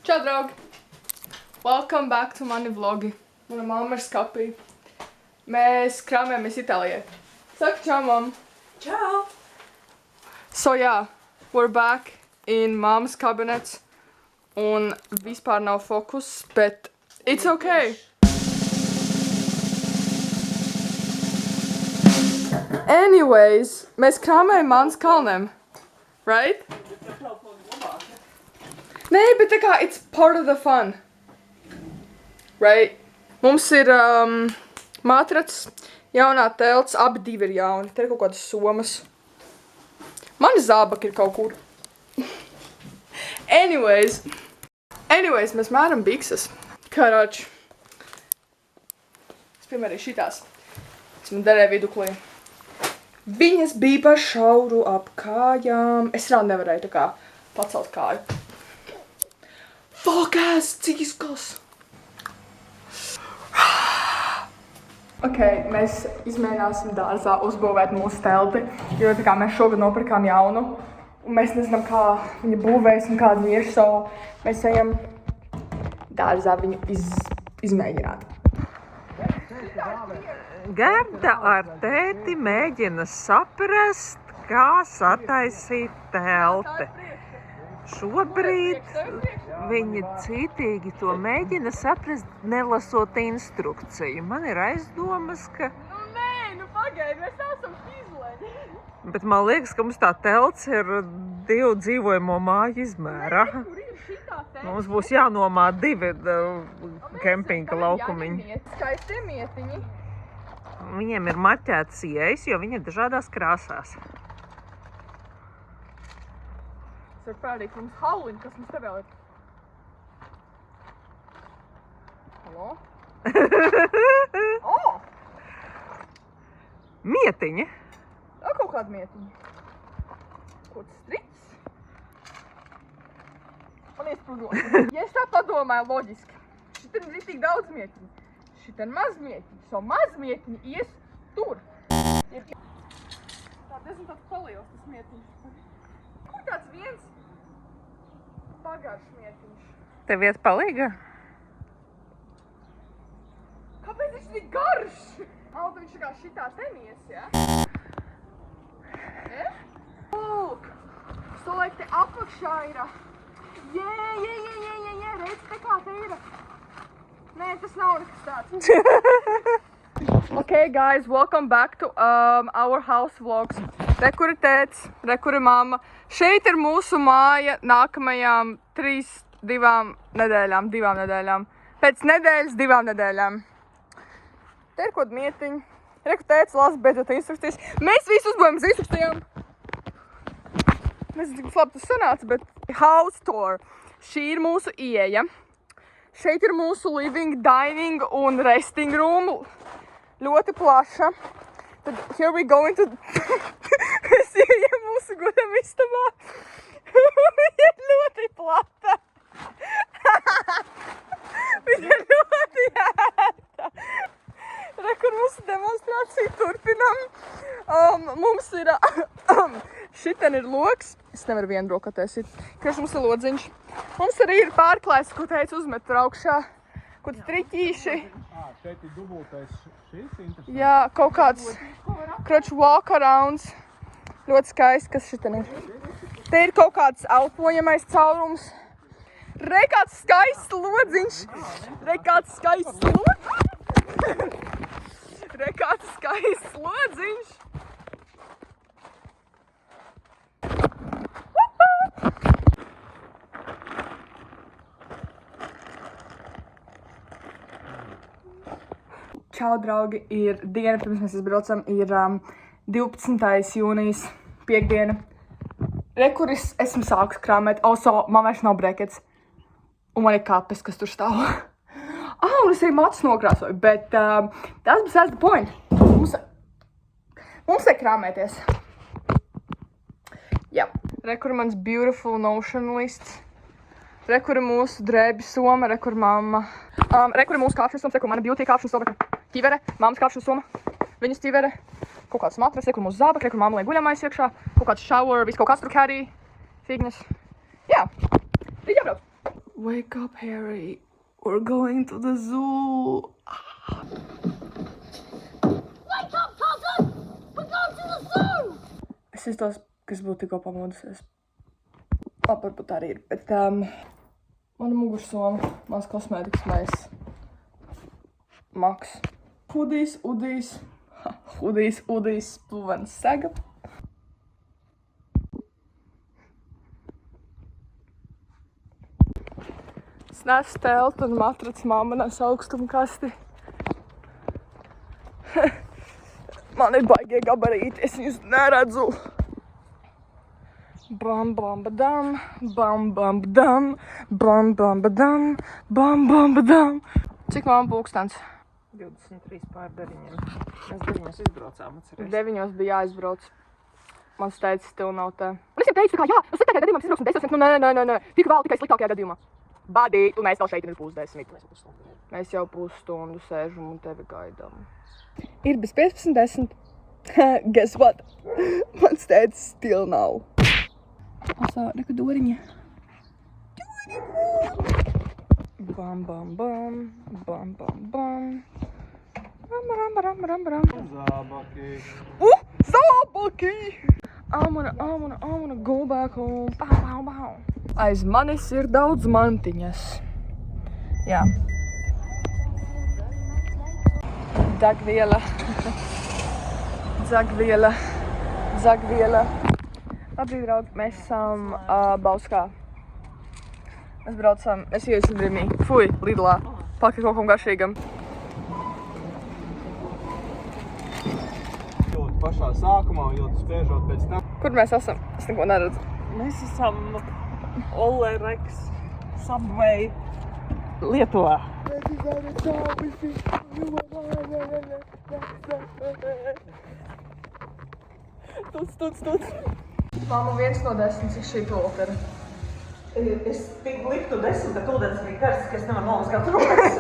Čau, draugi! Welcome back to mani vlogi. Mana mamma ir skapī. Mēs krāmējamies Itālijai. Saka čau, mam! Ciao! So, yeah, we're back in mom's cabinets. Un vispār nav fokus, bet it's okay. Anyways, mēs krāmējam mans kalniem. Right? Nē, bet tā kā it's part of the fun. Right? Mums ir matracs, jaunā telts, abi divi ir jauni. Te ir kaut kādas somas. Mani zābaki ir kaut kur. Anyways, mēs mēram bikses. Karač. Es piemēram šitās. Es man derēju viduklī. Viņas bija par šauru ap kājām. Es vēl nevarēju tā kā pacelt kāju. Fuck ass, cik izkals. Ok, mēs izmēģināsim dārzā uzbūvēt mūsu telti, jo tā kā mēs šogad nopirkām jaunu, un mēs nezinām, kā viņa būvēs un kāda viņa ir, so mēs ejam dārzā viņu izmēģināt. Gerda ar tēti mēģina saprast, kā sataisīt telti. Šobrīd viņi cītīgi to mēģina saprast, nelasot instrukciju. Man ir aizdomas, ka... Nu pagaidi, mēs esam izleņi. Bet man liekas, ka mums tā telts ir 2 dzīvojamo māju izmērā. Mums būs jānomā 2 kempinga laukumiņi. Skaistie mietiņi. Viņiem ir marķētas ieejas, jo viņi ir dažādās krāsās. Tas ir pērīgi, mums hauliņi, kas mums te vēl ir. Halo? Oh! Mietiņi. Vēl kaut kāda mietiņa. Kaut striķis. Man iesprūdot. Ja es tā padomāju loģiski, šit ir ritīgi daudz mietiņu. Šit ir maz mietiņu. So maz mietiņu ies tur. Tā diezgan tāds paliels tas mietiņš. Kur tāds viens pagarš mietiņš? Tev iet palīga? Kāpēc viņš tik garš? Alda, viņš tā kā šitā tenies, ja? Ne? Lūk! So, like, te apakšā ir... Jē, redz, te kā te ir. Nē, tas nav nekas tāds. Okay, guys, welcome back to our house vlogs. Re, kur ir tēts, re, kur ir mamma. Šeit ir mūsu māja nākamajām 2 nedēļām. Pēc nedēļas 2 nedēļām. Te ir kaut mietiņi. Reku tēts lasa beidzot instrukcijas. Mēs visu uzbūvējam uz instrukcijām. Nezinu, cik labi tas sanāca, bet house tour. Šī ir mūsu ieeja. Šeit ir mūsu living, dining un resting room. Ļoti plaša. Tad here we go into... Mēs ieejam mūsu godam istabā. Viņa ir ļoti plata. Viņa ir ļoti ērta. Re, kur mūsu demonstrāciju turpinam. Mums ir... Šiten ir loks. Es nevaru vienu roku taisīt. Kas mums ir lodziņš. Mums arī ir pārklājs, ko teicu uzmet tur augšā. Kaut triķīši. Šeit ir dubultais šis interesants. Jā, kaut kāds kroču walk-arounds. Ļoti skaisti, kas šiten ir. Te ir kaut kāds elpojamais caurums. Re, kāds skaists lodziņš. Re, kāds skaists lodziņš. Re, kāds skaists lodziņš. Čau, draugi, ir diena, pirms mēs izbraucam, ir 12. jūnijas, piekdiena. Re, kur esmu sākus krāmēt, also, man vairs nav brekets. Un man ir kapes, kas tur stāv. Un es arī matus nokrāsoju, bet tas besides the point. Mums ir krāmēties. Jā. Re, kur mans beautiful notion lists. Re, kur ir mūsu drēbi soma, re, kur mamma. Re, kur ir mūsu kāpšanas soma, re, kur mana beauty kāpšanas soma. Ķivere, mammas kāpšanas soma, viņas ķivere, kaut kāds matras, re, kur mūsu zābak, re, kur mamma liek guļamais iekšā, kaut kāds shower, viss kaut kāds tur carry, fignes. Jā, rīt jābrauc. Wake up, Harry. We're going to the zoo. Wake up, cousin! We're going to the zoo! Es iztos, kas būtu tikko pamodusies. Varbūt arī ir, bet mana mugursoma, mans kosmētikas mēs. Maks. Hudijs, udijs. Hudijs, udijs, pluvens sega. Es nesu teltu un matrac, mamma nes augstumkasti. Man ir baigie gabarīti, es viņus neredzu. Bam, bam, badam, bam, bam, badam, bam, bam, badam, bam, bam, badam. Cik mamma pulkstens? 23 pār 9. Mēs 9 izbraucām, atceries. 9 bija jāizbrauc. Mans teicis, tev nav te. Un es jau teicu, jā, uz sliktākajā gadījumā mēs izbrauksim 10. Nē. Tik vēl tikai sliktākajā gadījumā. Badī, tu mēs vēl šeit ir pusdesmit. Mēs jau pusstundu sēžam un tevi gaidām. Ir bez 15:10. Guess what? Mans teicis still nav. Asā, reku doriņa. Bam, bam, bam. Bam, bam, bam. Ram. Zābaki. Zābaki! I wanna go back home. Pow. Aiz manis ir daudz mantiņas. Jā. Degviela. Labrīt, draugi, mēs esam Bauskā. Mēs iesim Rimī. Fui, Lidlā. Paka kaut kam garšīgam. Ļoti pašā sākumā, ļoti spiežot pēc tam. Kur mēs esam? Es neko neredzu. Mēs esam Olereks Subway Lietuvā. Tuc. Mamma 1 no 10 ir šī poltera. Es tik liktu 10, bet ūdens bija karsts, ka es nevaru nomazgāt rokas.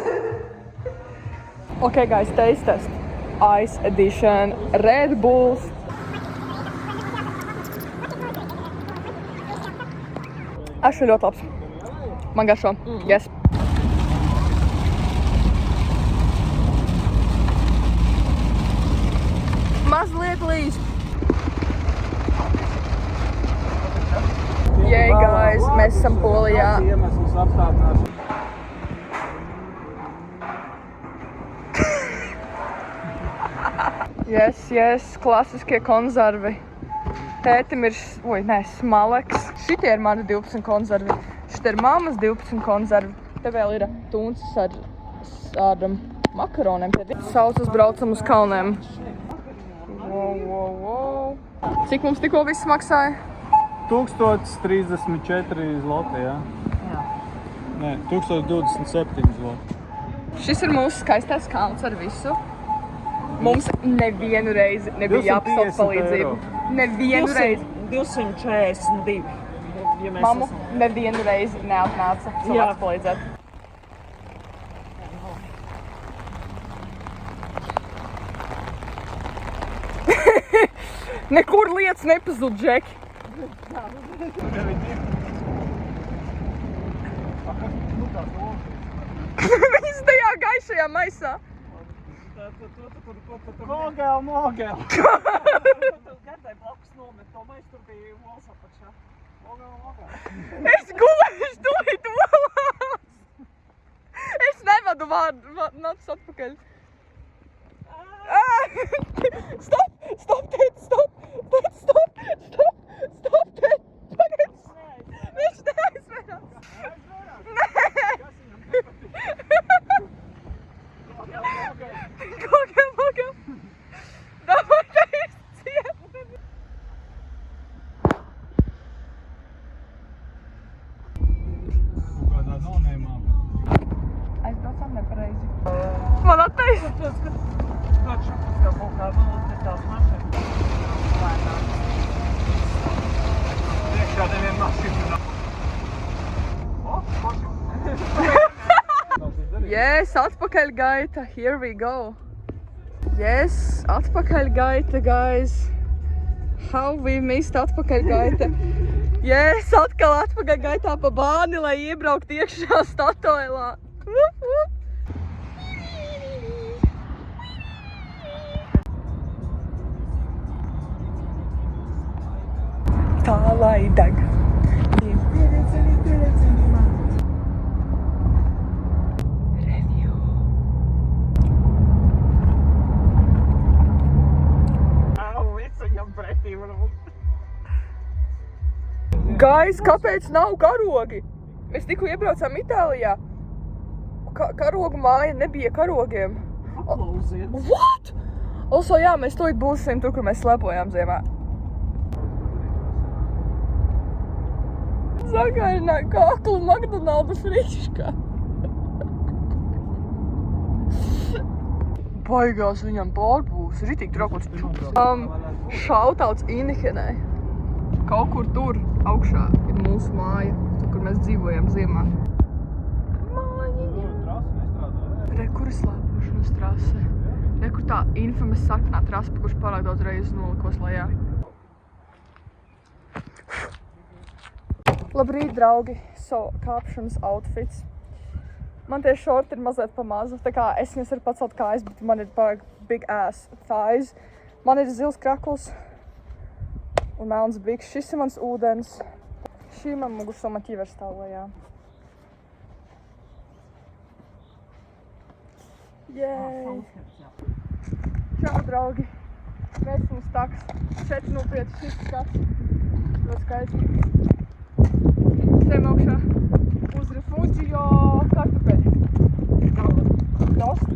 Okay, guys, taste test. Ice edition, Red Bulls. Actually ļoti labs. Man garšo. Yes. Mazliet līdz. Yay, guys, mēs esam Polijā. Iemesls apstādināšana. Yes, klasiskie konzervi. Tētim ir, smaleks. Šitie ir mani 12 konzervi. Šitie ir mammas 12 konzervi. Te vēl ir tuncis ar makaroniem. Saucas braucam uz kalniem. Wow. Cik mums tikko viss maksāja? 1034 zloti, jā? Jā. Nē, 1027 zloti. Šis ir mūsu skaistais kalns ar visu. Mums nevienu reizi nebija jāpasauc palīdzību. Nevienu reizi. 242. Ja mēs Mammu nevienu reizi neatnāca cilvēks palīdzēt. Nekur lietas nepazūd, Džeki. Viņas tajā gaišajā maisā. Mogel! Gardai blakus nomet to maisu, tur bija olas apakšā. Mogel. Es gulēšu tūlīt olās. Es nevadu vārdu, nāc atpakaļ. Stop, tēt, stop. Tēt, pagaid. Viņš neaizverās. Mogel. Davai, taisa ciet. Kādā nonēmā. Aizbraucām nepareizi. Man attaisa. Taču, ka kaut kā vēl tās mašīnas. Priekšā nevien mašīna. Yes, atpakaļgaita. Here we go. Yes, atpakaļgaita, guys. How we missed atpakaļgaita. Jēs, atkal atpakaļ gaitā pa bāni, lai iebraukt iekšā Statoilā. Tā lai deg. Review. Guys, kāpēc nav karogi? Mēs tikko iebraucām Itālijā. Karogu māja nebija karogiem. What? Also, jā, mēs tūlīt būsim tur, kur mēs slēpojām ziemā. Zagarinā kaklu McDonalda friškā. Baigās viņam pārbūs. Ritīgi trakots. Šautauts Inihenai. Kaut kur tur augšā ir mūsu māja, tur, kur mēs dzīvojam ziemā. Mājiņa. Re, kur ir slēpošanas trase? Re, kur tā infamous sarkanā trase, pa kurš pārāk daudz reizes nolikos lejā. Labrīt, draugi! So, kāpšanas outfits. Man tie šorti ir mazliet pamazu, tā kā es viņas varu pacelt kājas, bet man ir pārāk big ass thighs. Man ir zils krakls un melns biks. Šis ir mans ūdens. Šī man mugursoma ķiver stāv lejā. Jēj! Čau, draugi! Mēs mums taks 405 šis skats. Ļoti skaisti. Sēm augšā uz Refugio kartupeli. Nost?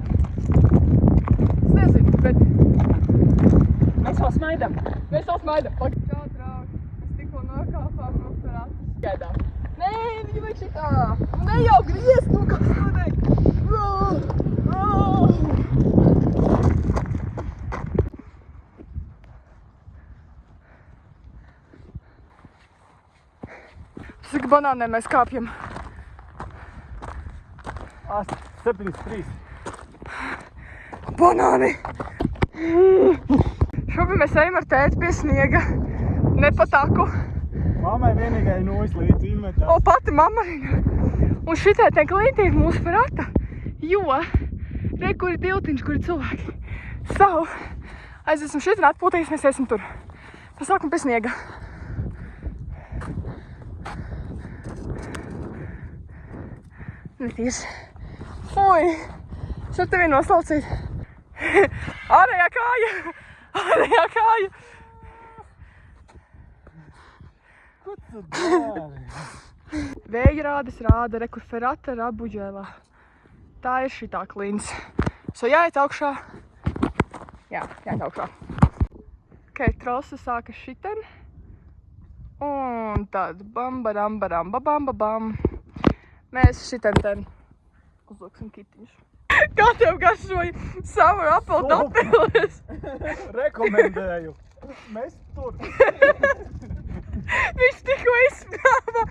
Es nezinu, bet mēs vēl smaidam. Mēs vēl smaidam. Čau, draugi. Mēs tikko nokāpām no Ferratas. Gaidām. Nē, viņi vajag šitā. Ne jau griez, nu kas notiek. Cik banāniem mēs kāpjam? 73. Banāni! Šobrīd mēs ejam ar tēti pie sniega. Ne pa taku. Mammai vienīgai nojas līdz inventārs. O, pati mamma. Un šitai te klītī ir mūsu Ferrata. Jo, re, kur ir tiltiņš, kur ir cilvēki. So, aiziesim šeit un atpūtīs, mēs iesim tur. Pasākam pie sniega. Netieši. Ui, es ar tevi noslaucīt. Ārējā kāja! Ārējā kāja! Ko tu dari? Vēja rādes rāda, re, kur Ferrata ir apbuģēlā. Tā ir šitā klins. So jāiet augšā. Jā, jāiet augšā. Ok, trose sākas šiten. Un tad bam, badam, badam, babam, babam. Mēs šitien ten uzliksim kitiņš. Kā tev garšoja Sour Apple dateles? Rekomendēju. Mēs tur. Viņš tikko izspļāva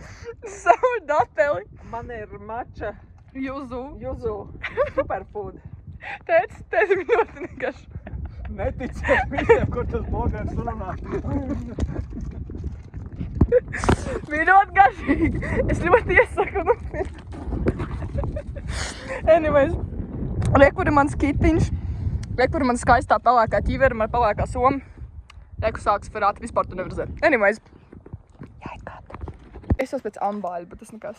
Sour dateli. Man ir mača Juzu. superfood. Tēti ļoti negaršo. Neticiet visiem, kur tas blogers runā. Bija ļoti garšīgi. Es ļoti iesaku nopirkt. Anyways, re, kur ir mans kitiņš. Re, kur ir man skaistā pelēkā ķivera, man pelēkā soma. Re, kur sāks Ferrata, vispār tu nevar redzēt. Anyways, jāiet kāpt. Es esmu pēc ambāļa, bet tas nekas.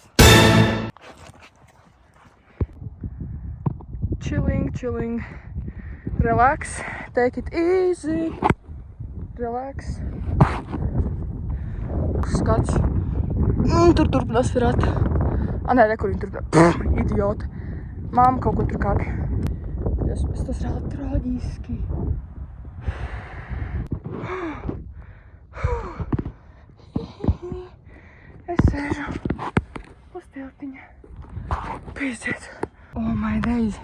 Chilling. Relax. Take it easy. Relax. Skats. Tur turpinās Ferrata. Nē, re, kur viņi turpinās. Idioti. Māma kaut ko tur kāpja. Tas rāda traģiski. Es sēžu uz tiltiņa. Pīziet. Oh my days.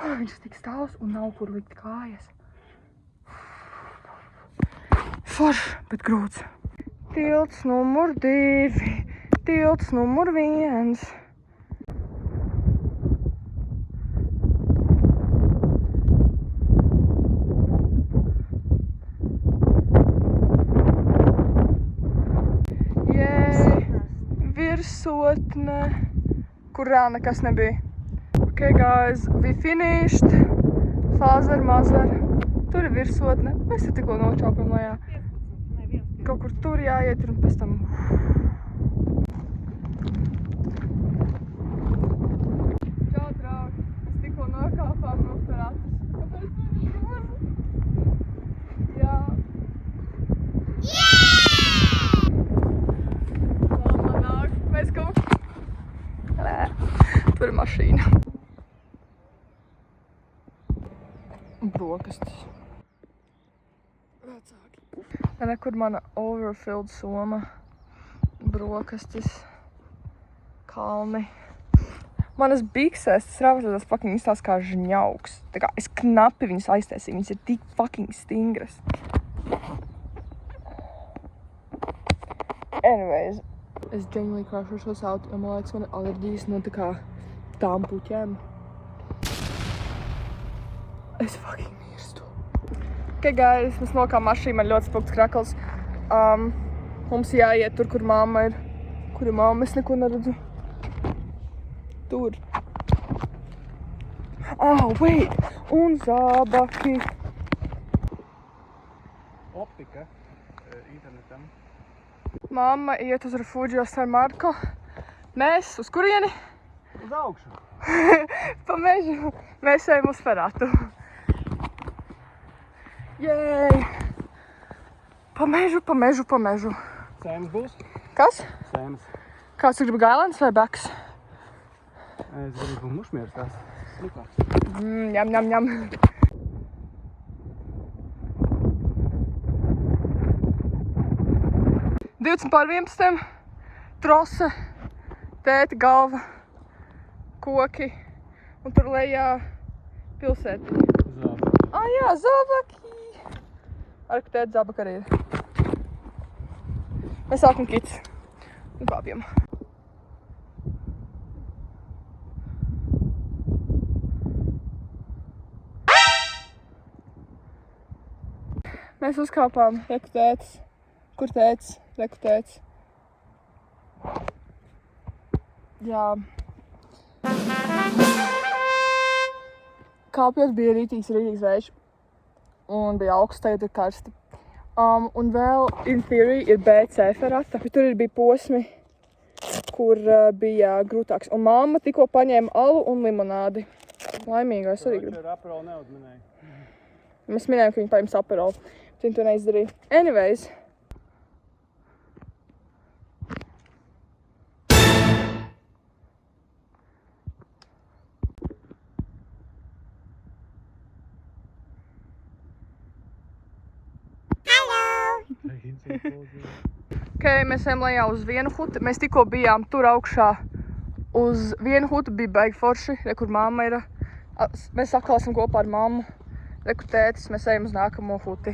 Viņš tik stāvs un nav kur likt kājas. Forš, bet grūts. Tilts numur 2. Tilts numur 1. virsotne, kur reāli nekas nebija. Okay, guys, we finished. Father, mother. Tur ir virsotne. Mēs te tikko nočāpam lejā. Kaut kur tur jāiet un pēc tam... Čau, draugi. Mēs tikko nokāpām no Feratus. Kāpēc tur ir grozi? Jā. Mamma nāk. Mēs kaut... Tur ir mašīna. Brokastis. Vecāki. Nekur mana overfilled soma. Brokastis. Kalni. Manas bikses, tas rāvatās fucking izstās kā žņauks. Tā kā es knapi viņas aiztaisīju, viņas ir tik fucking stingras. Anyways. Es genuinely crushu šos autu, jo man liekas, man ir alerģijas no tā kā tām puķēm. Es fucking mirstu. Okay, guys, mēs nokām mašīnu, man ļoti spilgts krakls. Mums jāiet tur, kur mamma ir. Kur ir mamma? Es neko neredzu. Tur. Wait! Un zābaki. Optika internetam. Mamma iet uz Refugio San Marco. Mēs uz kurieni? Uz augšu. Pa mežu. Mēs ejam uz Feratu. Jej! Pa mežu, pa mežu, pa mežu. Sēmas būs? Kas? Sēmas. Kāds tu gribi gailens vai beks? Es gribu mušmieru tās. Slipā. Ņem, ņem, ņem. Pār 11. Trose, tēti, galva, koki un tur lejā pilsētiņa. Zābaki. Jā, zābaki. Ar ka tēti zābaki arī ir. Mēs sākam kits un kāpjam. Mēs uzkāpām, reku tētis. Kur tētis? Reku tētis. Jā. Kāpjot bija rītīgs vējš. Un bija augsts, tagad ir karsti. Un vēl, in theory, ir BC ferata. Tur bija posmi, kur bija grūtāks. Un mamma tikko paņēma alu un limonādi. Laimīgā, es arī gribu. Ar aperolu neuzminēju. Mēs minējām, ka viņi paņems aperolu. Viņi to neizdarīja. Anyways. Okay, mēs ejam lejā uz vienu hutu. Mēs tikko bijām tur augšā uz vienu hutu, bija baigi forši, re, kur mamma ir. Mēs atkal esam kopā ar mammu, re, kur tētis, mēs ejam uz nākamo huti.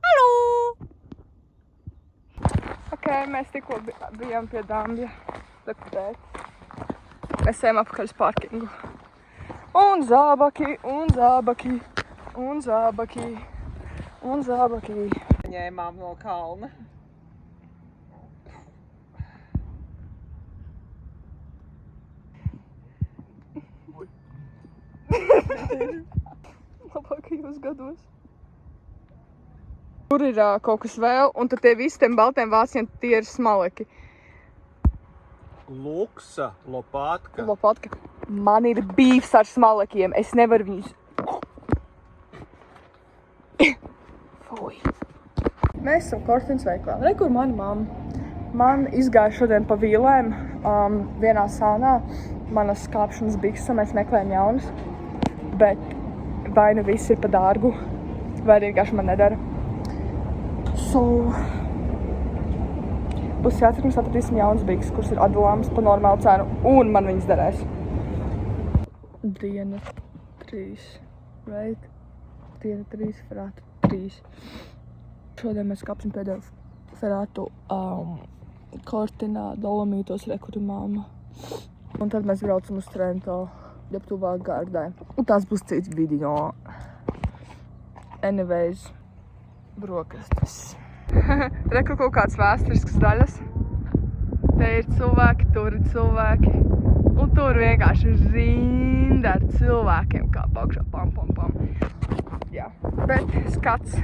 Hallo! Okay, mēs tikko bijām pie Dambja, re, kur tētis. Mēs ejam apakaļ uz parkingu. Un zābaki, un zābaki, un zābaki, un zābaki. Ņēmām no kalna. Labākajos gados. Tur ir kaut kas vēl, un tad tie visi tiem baltiem vāciem, tie ir smaleki. Luksa, lopatka. Lopatka. Man ir bīvs ar smalekiem. Es nevaru viņus... Fuj. Mēs esam Kortins veiklā. Re, kur mana mamma. Man izgāja šodien pa vīlēm vienā sānā. Manas kāpšanas bikses, mēs meklējam jaunas. Bet vai nu viss ir pa dārgu, vai arī vienkārši man nedara. Būs jācer, mēs atradīsim jaunas bikses, kuras ir atdalāmas pa normālu cenu, un man viņas derēs. Diena 3, right? Diena 3, Feratu 3. Šodien mēs kāpsim pēdējo Feratu Kortinā, Dolomītos, re, kur ir mamma. Un tad mēs braucam uz Trento, jeb tuvāk Gardai. Un tās būs cits video. anyways, brokastis. Reku kaut kāds vēsturisks daļas. Te ir cilvēki, tur ir cilvēki. Un tur vienkārši rinda ar cilvēkiem, kā pakšā pam, pam, pam. Jā, bet skats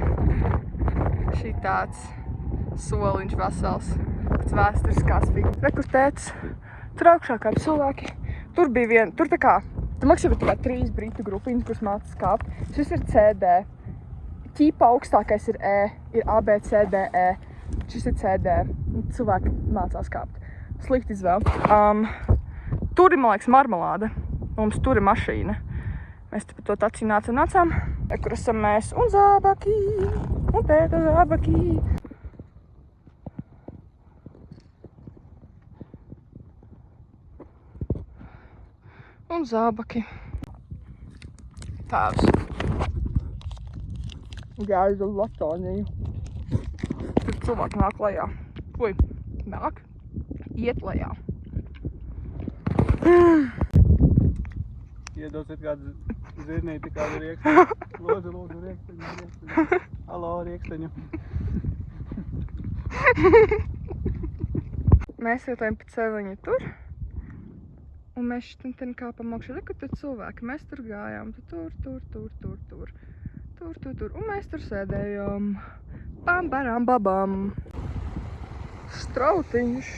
šī tāds soliņš vesels, pēc vēsturiskās figuras. Rekur tētis, tur augšā kā cilvēki. Tur bija viena, tur tā kā, tur maksimum ir tā kā 3 britu grupiņas, kuras mācās kāpt. Šis ir CD. Ķīpa augstākais ir E, ir A, B, C, D, E. Šis ir CD. Cilvēki mācās kāpt. Slikti izvēl. Tur ir, man liekas, marmelāde. Mums tur ir mašīna. Mēs te pa to taci nācām. Kur esam mēs. Un zābaki. Un tēta zābaki. Un zābaki. Tēvs. Gāja uz Latviju. Tur cilvēki nāk lejā. Ui, nāk. Iet lejā. Iedosiet kādu zirnīti, kādu rieksteņu. Lūdzu, rieksteņu. Halo, rieksteņu. Mēs ietojam pa celiņu tur. Un mēs šitien kāpam augšā. Reku tur cilvēki. Mēs tur gājām. Tur. Un mēs tur sēdējām. Bam, baram, babam. Strautiņš.